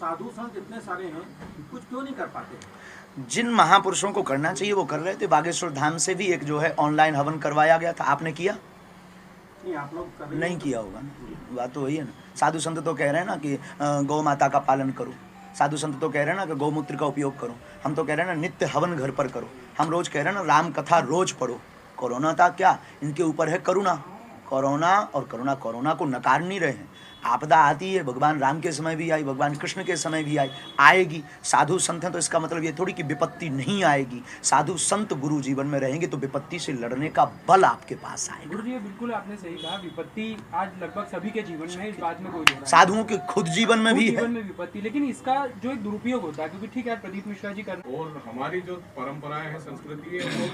साधु संत इतने सारे हैं, कुछ क्यों नहीं कर पाते? जिन महापुरुषों को करना चाहिए वो कर रहे थे। बागेश्वर धाम से भी एक जो है ऑनलाइन हवन करवाया गया था, आपने किया? नहीं, आप लोग कर रहे नहीं किया होगा ना, बात तो वही है ना। साधु संत तो कह रहे हैं ना कि गौ माता का पालन करो, साधु संत तो कह रहे हैं ना कि गौमूत्र का उपयोग करो, हम तो कह रहे हैं ना नित्य हवन घर पर करो, हम रोज कह रहे हैं ना राम कथा रोज पढ़ो। कोरोना था क्या, इनके ऊपर है करुणा, कोरोना और करुणा, कोरोना को नकार नहीं रहे हैं। आपदा आती है, भगवान राम के समय भी आई, भगवान कृष्ण के समय भी आई, आएगी। साधु संत हैं तो इसका मतलब ये थोड़ी कि विपत्ति नहीं आएगी। साधु संत गुरु जीवन में रहेंगे तो विपत्ति से लड़ने का बल आपके पास आएगा। गुरु जी बिल्कुल आपने सही कहा, विपत्ति आज लगभग सभी के जीवन में, इस बात में कोई दोहराई, साधुओं के खुद जीवन में भी है जीवन में विपत्ति, लेकिन इसका जो एक दुरुपयोग होता है, क्योंकि ठीक है प्रदीप मिश्रा जी कर, और हमारी जो परंपराएं हैं, संस्कृति है, वो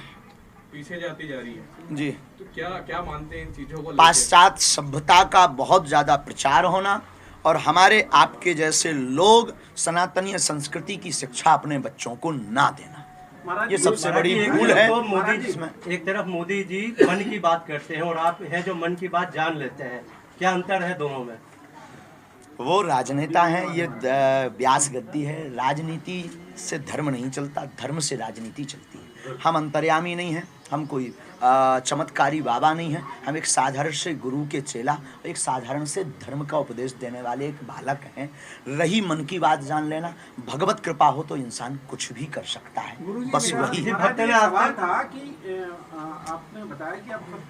पीछे जाती जा रही है जी। तो क्या मानते हैं इन चीजों को? पाश्चात्य सभ्यता का बहुत ज्यादा प्रचार होना और हमारे आपके जैसे लोग सनातनीय संस्कृति की शिक्षा अपने बच्चों को ना देना, ये सबसे बड़ी भूल है। तो मोदी जी, एक तरफ मोदी जी मन की बात करते हैं और आप हैं जो मन की बात जान लेते हैं, क्या अंतर है दोनों में? वो राजनेता हैं, ये व्यास गद्दी है। राजनीति से धर्म नहीं चलता, धर्म से राजनीति चलती है। हम अंतर्यामी नहीं हैं, हम कोई चमत्कारी बाबा नहीं हैं, हम एक साधारण से गुरु के चेला, एक साधारण से धर्म का उपदेश देने वाले एक बालक हैं। रही मन की बात जान लेना, भगवत कृपा हो तो इंसान कुछ भी कर सकता है, बस वही है। सवाल था कि आपने बताया कि आप सब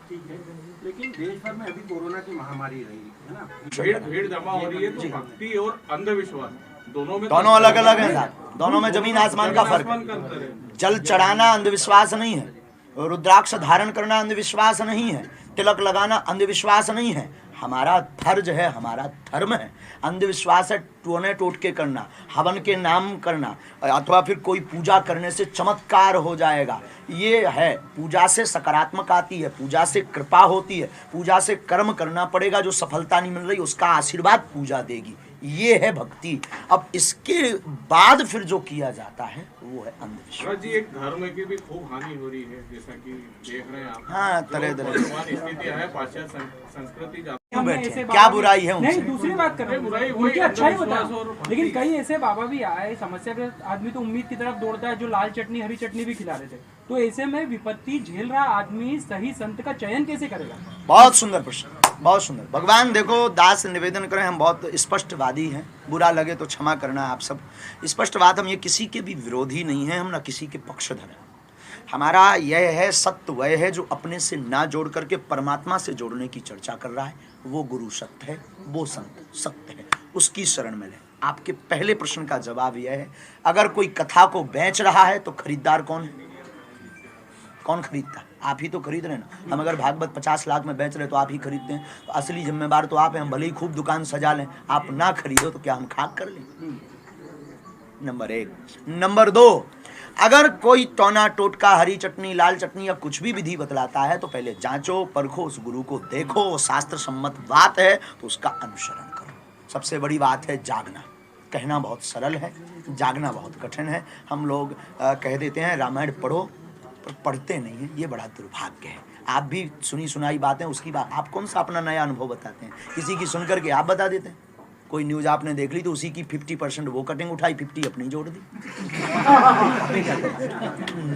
ठीक है, लेकिन देश भर में अभी कोरोना की महामारी रही है ना, भीड़ जमा हो रही है, तो भक्ति और अंधविश्वास दोनों अलग अलग हैं साहब, दोनों में जमीन आसमान का फर्क है। जल चढ़ाना अंधविश्वास नहीं है, रुद्राक्ष धारण करना अंधविश्वास नहीं है, तिलक लगाना अंधविश्वास नहीं है, हमारा फर्ज है, हमारा धर्म है। अंधविश्वास है टोने टोटके करना, हवन के नाम करना, अथवा फिर कोई पूजा करने से चमत्कार हो जाएगा, ये है। पूजा से सकारात्मक आती है, पूजा से कृपा होती है, पूजा से कर्म करना पड़ेगा, जो सफलता नहीं मिल रही उसका आशीर्वाद पूजा देगी, ये है भक्ति। अब इसके बाद फिर जो किया जाता है वो है अंधविश्वास। जी, एक धर्म की भी खूब हानि हो रही है, जैसा कि देख रहे हैं आप। हाँ, तरह तरह स्थिति है, पाश्चात्य संस्कृति क्यों बैठे, क्या बुराई है उनसे? नहीं, दूसरी बात कर रहे हैं, उनकी अच्छाई बताओ, लेकिन कई ऐसे बाबा भी आए, समस्या के आदमी तो उम्मीद की तरफ दौड़ता है, जो लाल चटनी हरी चटनी भी खिला रहे थे, तो ऐसे में विपत्ति झेल रहा आदमी सही संत का चयन कैसे करेगा? बहुत सुंदर प्रश्न, बहुत सुंदर। भगवान देखो, दास निवेदन करें, हम बहुत स्पष्टवादी हैं, बुरा लगे तो क्षमा करना आप सब। स्पष्टवाद, हम ये किसी के भी विरोधी नहीं है, हम ना किसी के पक्षधर हैं। हमारा यह है, सत्य वह है जो अपने से ना जोड़ करके परमात्मा से जोड़ने की चर्चा कर रहा है, वो गुरु सत्य है, वो संत सत्य है, उसकी शरण में लें। आपके पहले प्रश्न का जवाब यह है, अगर कोई कथा को बेच रहा है तो खरीदार कौन है? कौन खरीदता है? आप ही तो खरीद रहे हैं ना। हम अगर भागवत 50 लाख में बेच रहे तो आप ही खरीदते हैं, तो असली जिम्मेदार तो आप हैं। हम भले ही खूब दुकान सजा लें, आप ना खरीदो तो क्या हम खाक कर लें? नंबर 1। नंबर 2, अगर कोई टोना टोटका, हरी चटनी, लाल चटनी या कुछ भी विधि बतलाता है तो पहले जांचो परखो, उस गुरु को देखो, वो शास्त्र सम्मत बात है तो उसका अनुसरण करो। सबसे बड़ी बात है जागना। कहना बहुत सरल है, जागना बहुत कठिन है। हम लोग कह देते हैं रामायण पढ़ो, पर पढ़ते नहीं हैं, ये बड़ा दुर्भाग्य है। आप भी सुनी सुनाई बातें, उसकी बात आप कौन सा अपना नया अनुभव बताते हैं? किसी की सुन करके आप बता देते हैं। कोई न्यूज़ आपने देख ली तो उसी की 50% वो कटिंग उठाई, 50 अपनी जोड़ दी।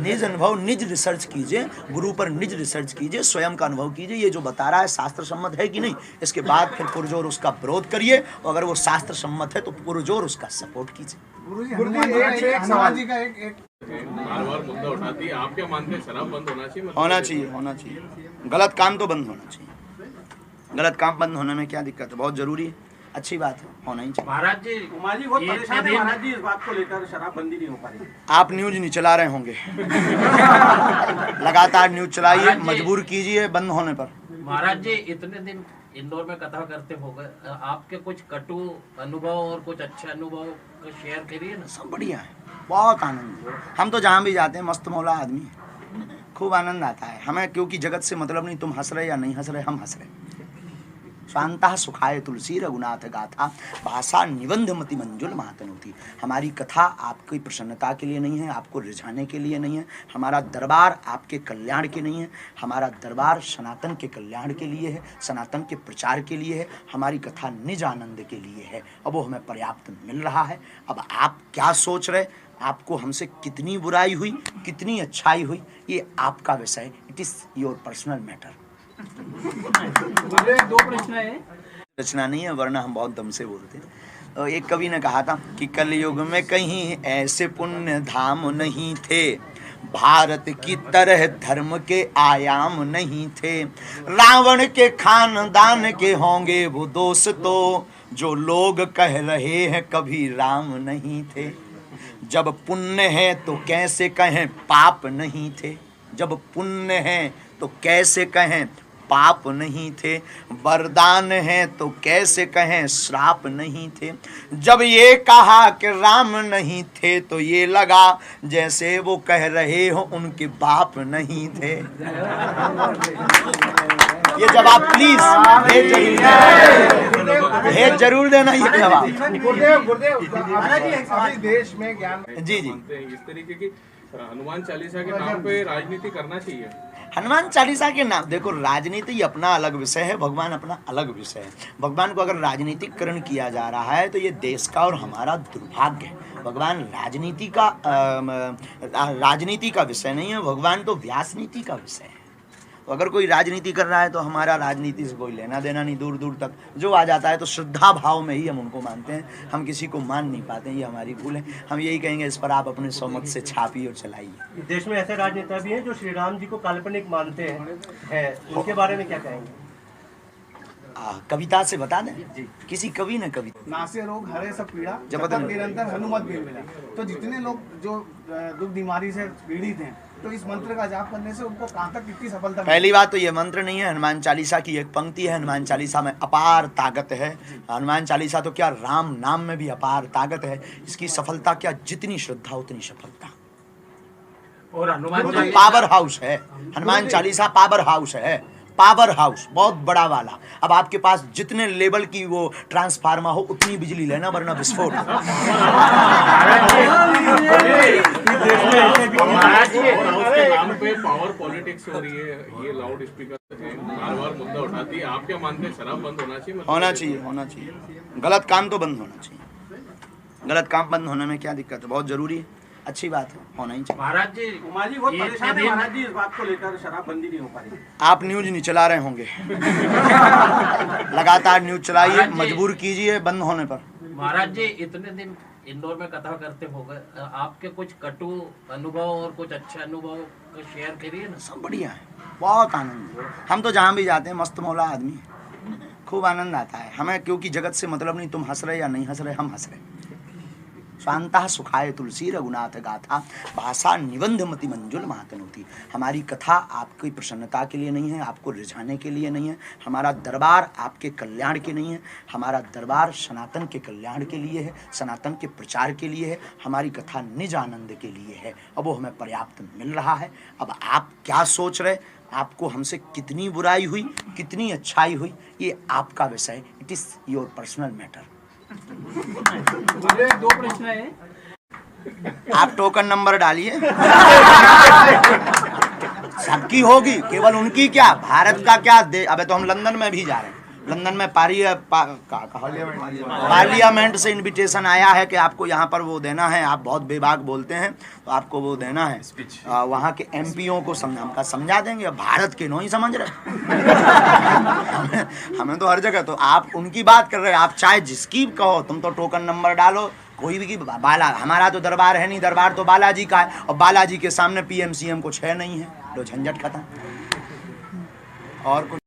निज अनुभव, निज रिसर्च कीजिए, गुरु पर निज रिसर्च कीजिए, स्वयं का अनुभव कीजिए, ये जो बता रहा है शास्त्र सम्मत है कि नहीं, इसके बाद फिर पुरजोर उसका विरोध करिए, और अगर वो शास्त्र सम्मत है तो पुरजोर उसका सपोर्ट कीजिए। बार-बार मुद्दा उठाती है, आप क्या मानते हैं, शराब बंद होना चाहिए? होना चाहिए, होना चाहिए। गलत काम तो बंद होना चाहिए। गलत काम बंद होने में क्या दिक्कत है? बहुत जरूरी है, अच्छी बात है, होना ही चाहिए। महाराज जी, कुमार जी बहुत परेशान है महाराज जी इस बात को लेकर, शराबबंदी नहीं हो पा रही। आप न्यूज नहीं चला रहे होंगे। लगातार न्यूज चलाइए, मजबूर कीजिए बंद होने पर। महाराज जी, इतने दिन इंदौर में कथा करते हो गए, आपके कुछ कटु अनुभव और कुछ अच्छे अनुभव शेयर करिए ना। सब बढ़िया है, बहुत आनंद है। हम तो जहाँ भी जाते हैं मस्त मौला आदमी है, खूब आनंद आता है हमें, क्योंकि जगत से मतलब नहीं, तुम हंस रहे या नहीं हंस रहे, हम हंस रहे। स्वांतः सुखाय तुलसी रघुनाथ गाथा भाषा निबंध मति मंजुल महातनुति। हमारी कथा आपकी प्रसन्नता के लिए नहीं है, आपको रिझाने के लिए नहीं है, हमारा दरबार आपके कल्याण के नहीं है, हमारा दरबार सनातन के कल्याण के लिए है, सनातन के प्रचार के लिए है, हमारी कथा निज आनंद के लिए है। अब वो हमें पर्याप्त मिल रहा है। अब आप क्या सोच रहे, आपको हमसे कितनी बुराई हुई, कितनी अच्छाई हुई, ये आपका विषय है। It is your personal matter. दो प्रश्न है। रचना नहीं है, वरना हम बहुत दम से बोलते हैं। तो एक कवि ने कहा था कि कलयुग में कहीं ऐसे पुण्य धाम नहीं थे, भारत की तरह धर्म के आयाम नहीं थे। रावण के खानदान के होंगे वो दोस्त तो, जो लोग कह रहे हैं कभी राम नहीं थे। जब पुण्य है तो कैसे कहें पाप नहीं थे, जब पुण्य है तो कैसे कहें पाप नहीं थे। वरदान है तो कैसे कहें श्राप नहीं थे। जब ये कहा कि राम नहीं थे तो ये लगा जैसे वो कह रहे हो उनके बाप नहीं थे। ये जवाब प्लीज भेज जरूर देना। ये जवाब देश में ज्ञान जी जी इस तरीके की हनुमान चालीसा के नाम पे राजनीति करना चाहिए। हनुमान चालीसा के नाम, देखो राजनीति अपना अलग विषय है, भगवान अपना अलग विषय है। भगवान को अगर राजनीतिकरण किया जा रहा है तो ये देश का और हमारा दुर्भाग्य है। भगवान राजनीति का विषय नहीं है, भगवान तो व्यास नीति का विषय है। तो अगर कोई राजनीति कर रहा है तो हमारा राजनीति से कोई लेना देना नहीं। दूर दूर तक जो आ जाता है तो श्रद्धा भाव में ही हम उनको मानते हैं, हम किसी को मान नहीं पाते हैं। ये हमारी भूल है। हम यही कहेंगे इस पर आप अपने स्वमत से छापिए और चलाइए। देश में ऐसे राजनेता भी हैं जो श्री राम जी को काल्पनिक मानते हैं, उनके बारे में क्या कहेंगे? कविता से बता दें जी। किसी कवि ने कविता नासे रोग हरे सब पीड़ा जब जब निरंतर हनुमत भी मिला। तो जितने लोग जो दुख बीमारी से पीड़ित हैं तो इस मंत्र का जाप करने से उनको कहाँ तक कितनी सफलता पहली बात तो ये मंत्र नहीं है, हनुमान चालीसा की एक पंक्ति है। हनुमान चालीसा में अपार ताकत है। हनुमान चालीसा तो क्या राम नाम में भी अपार ताकत है। इसकी सफलता क्या, जितनी श्रद्धा उतनी सफलता। और हनुमान पावर हाउस है हनुमान चालीसा, पावर हाउस है, पावर हाउस बहुत बड़ा वाला। अब आपके पास जितने लेवल की वो ट्रांसफार्मर हो उतनी बिजली लेना, वरना विस्फोट। नाम पे पावर पॉलिटिक्स हो रही है, ये लाउड स्पीकर बार-बार मुद्दा उठाती है। आप क्या मानते हैं, शराब बंद होना चाहिए? होना चाहिए, होना चाहिए। गलत काम तो बंद होना चाहिए। गलत काम बंद होने में क्या दिक्कत है, बहुत जरूरी है, अच्छी बात है, होना ही चाहिए। महाराज जी कुमार जी बहुत परेशान है महाराज जी इस बात को लेकर, शराबबंदी नहीं हो पा रही। आप न्यूज नहीं चला रहे होंगे। लगातार न्यूज चलाइए, मजबूर कीजिए बंद होने पर। महाराज जी इतने दिन इंदौर में कथा करते हो गए, आपके कुछ कटु अनुभव और कुछ अच्छे अनुभव का शेयर करिए ना। सब बढ़िया है, बहुत आनंद है। हम तो जहाँ भी जाते हैं मस्त मौला आदमी है, खूब आनंद आता है हमें, क्योंकि जगत से मतलब नहीं तुम हंस रहे या नहीं हंस रहे, हम हंस रहे। स्वांतः सुखाय तुलसी रघुनाथ गाथा भाषा निबंध मति मंजुल महातनुति। हमारी कथा आपकी प्रसन्नता के लिए नहीं है, आपको रिझाने के लिए नहीं है, हमारा दरबार आपके कल्याण के नहीं है, हमारा दरबार सनातन के कल्याण के लिए है, सनातन के प्रचार के लिए है, हमारी कथा निज आनंद के लिए है। अब वो हमें पर्याप्त मिल रहा है। अब आप क्या सोच रहे, आपको हमसे कितनी बुराई हुई, कितनी अच्छाई हुई, ये आपका विषय है। It is your personal matter. दो प्रश्न है। आप टोकन नंबर डालिए। सबकी होगी, केवल उनकी क्या, भारत का क्या। अबे तो हम लंदन में भी जा रहे हैं। लंदन में पार्लियामेंट से इनविटेशन आया है कि आपको यहाँ पर वो देना है। आप बहुत बेबाक बोलते हैं तो आपको वो देना है। वहाँ के एमपीओ को समझा देंगे। भारत के नहीं समझ रहे। हमें तो हर जगह, तो आप उनकी बात कर रहे हैं। आप चाहे जिसकी कहो, तुम तो टोकन नंबर डालो, कोई भी की बाला। हमारा तो दरबार है नहीं, दरबार तो बालाजी का है, और बालाजी के सामने पीएम सीएम कुछ है नहीं है। लो झंझट खत्म। और कुछ